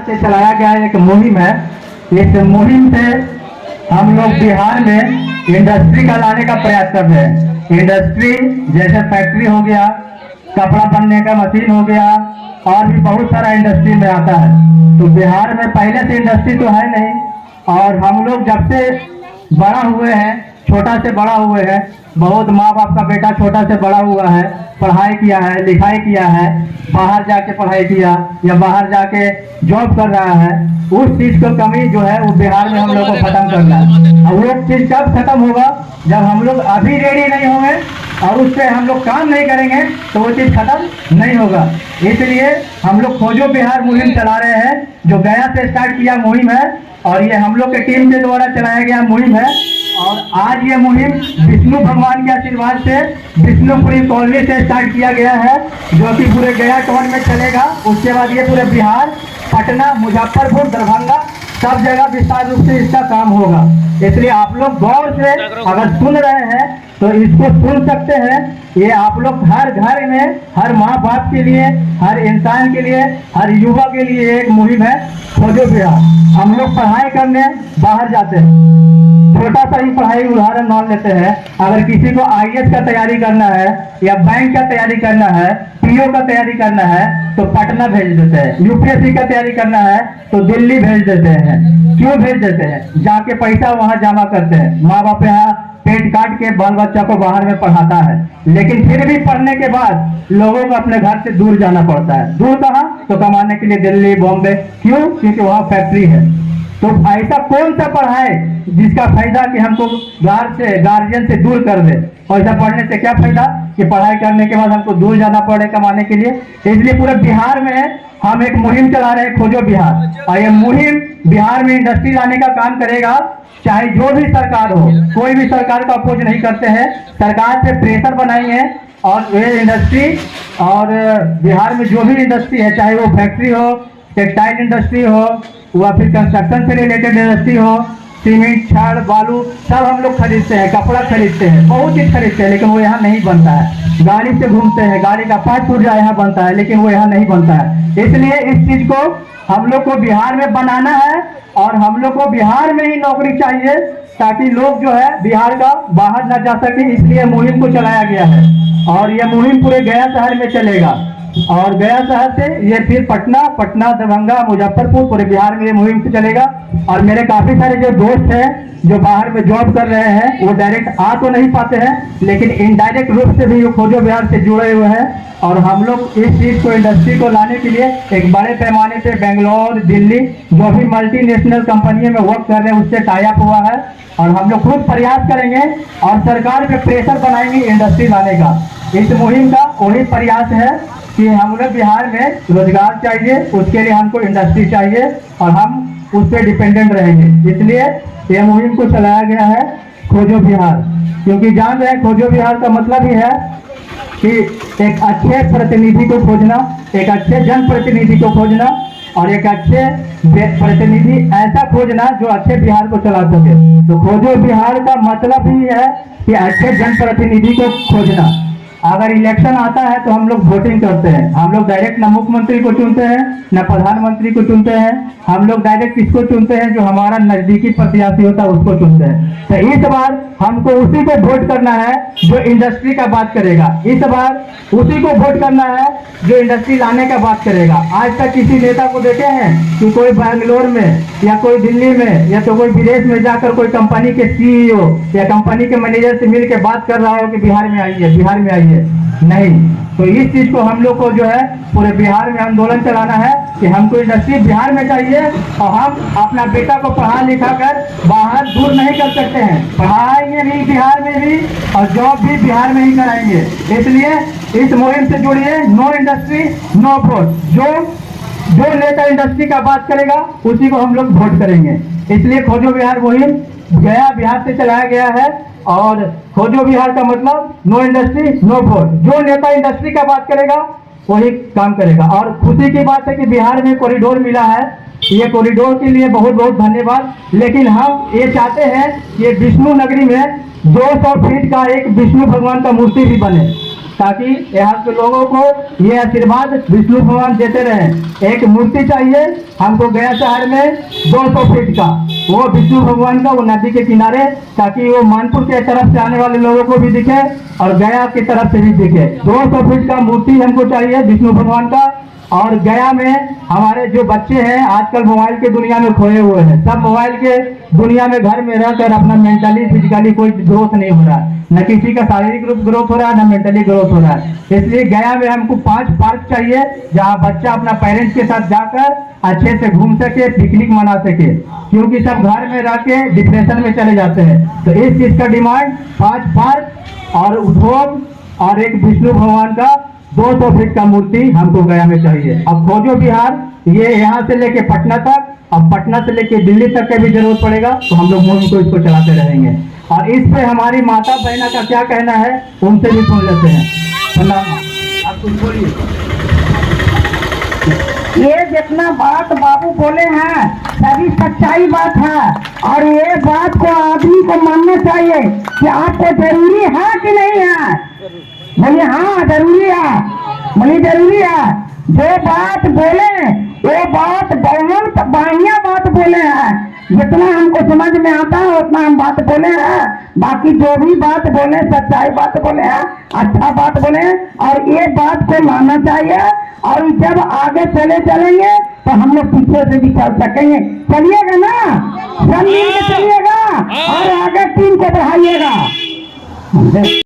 से चलाया गया एक मुहिम है। इस मुहिम से हम लोग बिहार में इंडस्ट्री का लाने का प्रयास कर रहे हैं। इंडस्ट्री जैसे फैक्ट्री हो गया, कपड़ा बनने का मशीन हो गया, और भी बहुत सारा इंडस्ट्री में आता है। तो बिहार में पहले से इंडस्ट्री तो है नहीं, और हम लोग जब से बड़ा हुए हैं, छोटा से बड़ा हुए हैं, बहुत माँ बाप का बेटा छोटा से बड़ा हुआ है, पढ़ाई किया है, लिखाई किया है, बाहर जाके पढ़ाई किया या बाहर जाके जॉब कर रहा है। उस चीज को कमी जो है वो बिहार में हम लोग को खत्म करना है। और वो चीज कब खत्म होगा? जब हम लोग अभी रेडी नहीं होंगे और उस पर हम लोग काम नहीं करेंगे तो वो चीज खत्म नहीं होगा। इसलिए हम लोग खोजो बिहार मुहिम चला रहे हैं, जो गया से स्टार्ट किया मुहिम है, और ये हम लोग के टीम के द्वारा चलाया गया मुहिम है। और आज ये मुहिम विष्णु भगवान के आशीर्वाद से विष्णुपुरी कॉलोनी से स्टार्ट किया गया है, जो कि पूरे गया टाउन में चलेगा। उसके बाद ये पूरे बिहार, पटना, मुजफ्फरपुर, दरभंगा सब जगह विस्तार रूप से इसका काम होगा। इसलिए आप लोग गौर से अगर सुन रहे हैं तो इसको सुन सकते हैं। ये आप लोग हर घर में, हर माँ बाप के लिए, हर इंसान के लिए, हर युवा के लिए एक मुहिम है खोजो बिहार। हम लोग पढ़ाई करने बाहर जाते हैं, छोटा सा ही पढ़ाई उदाहरण मान लेते हैं। अगर किसी को आईएएस का तैयारी करना है या बैंक का तैयारी करना है, पीओ का तैयारी करना है तो पटना भेज देते हैं। यूपीएससी का तैयारी करना है तो दिल्ली भेज देते हैं। क्यों भेज देते हैं? जाके पैसा वहां जमा करते हैं। माँ बाप यहाँ पेट काट के बाल बच्चा को बाहर में पढ़ाता है, लेकिन फिर भी पढ़ने के बाद लोगों को अपने घर से दूर जाना पड़ता है। दूर कहाँ? तो कमाने के लिए दिल्ली, बॉम्बे। क्यों? क्योंकि वहाँ फैक्ट्री है। तो ऐसा कौन सा पढ़ाए जिसका फायदा कि हमको घर से, गार्जियन से दूर कर दे? ऐसा पढ़ने से क्या फायदा कि पढ़ाई करने के बाद हमको दूर जाना पड़े कमाने के लिए। इसलिए पूरे बिहार में हम एक मुहिम चला रहे हैं खोजो बिहार, और ये मुहिम बिहार में इंडस्ट्री लाने का काम करेगा। चाहे जो भी सरकार हो, कोई भी सरकार का अपोज नहीं करते हैं। सरकार से प्रेशर बनाएंगे और ये इंडस्ट्री, और बिहार में जो भी इंडस्ट्री है, चाहे वो फैक्ट्री हो, टेक्सटाइल इंडस्ट्री हो, या फिर कंस्ट्रक्शन से रिलेटेड इंडस्ट्री हो, सीमेंट, छड़, बालू सब हम लोग खरीदते हैं, कपड़ा खरीदते हैं, बहुत चीज खरीदते हैं, लेकिन वो यहाँ नहीं बनता है। गाड़ी से घूमते हैं, गाड़ी का पार्ट पुर्जा यहाँ बनता है, लेकिन वो यहाँ नहीं बनता है। इसलिए इस चीज को हम लोग को बिहार में बनाना है, और हम लोग को बिहार में ही नौकरी चाहिए, ताकि लोग जो है बिहार का बाहर न जा सके। इसलिए मुहिम को चलाया गया है, और यह मुहिम पूरे गया शहर में चलेगा, और गया शहर से ये फिर पटना, दरभंगा, मुजफ्फरपुर, पूरे बिहार में ये मुहिम से चलेगा। और मेरे काफी सारे जो दोस्त हैं जो बाहर में जॉब कर रहे हैं, वो डायरेक्ट आ तो नहीं पाते हैं, लेकिन इनडायरेक्ट रूप से भी खोजो बिहार से जुड़े हुए हैं। और हम लोग इस चीज को, इंडस्ट्री को लाने के लिए एक बड़े पैमाने पे बेंगलोर, दिल्ली, जो भी मल्टीनेशनल कंपनियों में वर्क कर रहे हैं उससे टाई अप हुआ है। और हम लोग खुद प्रयास करेंगे और सरकार पे प्रेशर बनाएंगे इंडस्ट्री लाने का। इस मुहिम का वही प्रयास है कि हम लोग बिहार में रोजगार चाहिए, उसके लिए हमको इंडस्ट्री चाहिए, और हम उस पर डिपेंडेंट रहेंगे। इसलिए यह मुहिम को चलाया गया है खोजो बिहार, क्योंकि जान रहे हैं खोजो बिहार का मतलब ही है कि एक अच्छे प्रतिनिधि को खोजना, एक अच्छे जनप्रतिनिधि को खोजना, और एक अच्छे प्रतिनिधि ऐसा खोजना जो अच्छे बिहार को चला सके। तो खोजो बिहार का मतलब ही है कि अच्छे जनप्रतिनिधि को खोजना। अगर इलेक्शन आता है तो हम लोग वोटिंग करते हैं, हम लोग डायरेक्ट न मुख्यमंत्री को चुनते हैं न प्रधानमंत्री को चुनते हैं, हम लोग डायरेक्ट किसको चुनते हैं? जो हमारा नजदीकी प्रत्याशी होता है उसको चुनते हैं। तो इस बार हमको उसी को वोट करना है जो इंडस्ट्री का बात करेगा। इस बार उसी को वोट करना है जो इंडस्ट्री लाने का बात करेगा। आज तक किसी नेता को देखे हैं कि कोई बैंगलोर में या कोई दिल्ली में या तो कोई विदेश में जाकर कोई कंपनी के सीईओ या कंपनी के मैनेजर से मिल के बात कर रहा हो कि बिहार में आइए, बिहार में आइए? नहीं। तो इस चीज को हम लोग को जो है पूरे बिहार में आंदोलन चलाना है कि हमको इंडस्ट्री बिहार में चाहिए, और हम अपना बेटा को पढ़ा लिखा कर बाहर दूर नहीं कर सकते हैं। पढ़ाएंगे भी बिहार में भी, और जॉब भी बिहार में ही कराएंगे। इसलिए इस मुहिम से जुड़िए। No industry no vote. जो नेता इंडस्ट्री का बात करेगा उसी को हम लोग वोट करेंगे। इसलिए खोजो बिहार मुहिम गया बिहार से चलाया गया है, और खोजो बिहार का मतलब नो इंडस्ट्री नो वोट। जो नेता इंडस्ट्री का बात करेगा वही काम करेगा। और खुशी की बात है कि बिहार में कॉरिडोर मिला है, ये कॉरिडोर के लिए बहुत बहुत धन्यवाद। लेकिन हम ये चाहते हैं कि विष्णु नगरी में 200 फीट का एक विष्णु भगवान का मूर्ति भी बने, ताकि यहाँ के लोगों को ये आशीर्वाद विष्णु भगवान देते रहे। एक मूर्ति चाहिए हमको गया शहर में 200 फीट का, वो विष्णु भगवान का, वो नदी के किनारे, ताकि वो मानपुर के तरफ से आने वाले लोगों को भी दिखे और गया की तरफ से भी दिखे। 200 फीट का मूर्ति हमको चाहिए विष्णु भगवान का। और गया में हमारे जो बच्चे हैं आजकल मोबाइल के दुनिया में खोए हुए हैं, सब मोबाइल के दुनिया में घर में रहकर अपना मेंटली फिजिकली कोई ग्रोथ नहीं हो रहा, न किसी का शारीरिक ग्रोथ हो रहा है, न मेंटली ग्रोथ हो रहा है। इसलिए गया में हमको 5 पार्क चाहिए जहां बच्चा अपना पेरेंट्स के साथ जाकर अच्छे से घूम सके, पिकनिक मना सके, क्योंकि सब घर में रह के डिप्रेशन में चले जाते हैं। तो इस चीज का डिमांड 5 पार्क और उद्योग और एक विष्णु भगवान का 200 फीट का मूर्ति हमको गया में चाहिए। अब खोजो बिहार, ये यहाँ से लेके पटना तक, अब पटना से लेके दिल्ली तक के भी जरूरत पड़ेगा तो हम लोग मुहिम को इसको चलाते रहेंगे। और इस पे हमारी माता बहना का क्या कहना है उनसे भी सुन लेते हैं। प्रणाम, आप कुछ बोलिए। ये जितना बात बाबू बोले हैं सभी सच्चाई बात है, और ये बात को आदमी को मानना चाहिए कि आपको जरूरी है कि नहीं है। बोलिए हाँ जरूरी है, बोलिए जरूरी है। जो बात बोले वो बात बहुत बढ़िया बात बोले हैं, जितना हमको समझ में आता है उतना हम बात बोले हैं। बाकी जो भी बात बोले सच्चाई बात बोले हैं, अच्छा बात बोले हैं, और ये बात को मानना चाहिए। और जब आगे चलेंगे तो हम लोग पीछे से भी चल सकेंगे। चलिएगा ना, सब मिल के चलिएगा और आगे टीम को बढ़ाइएगा।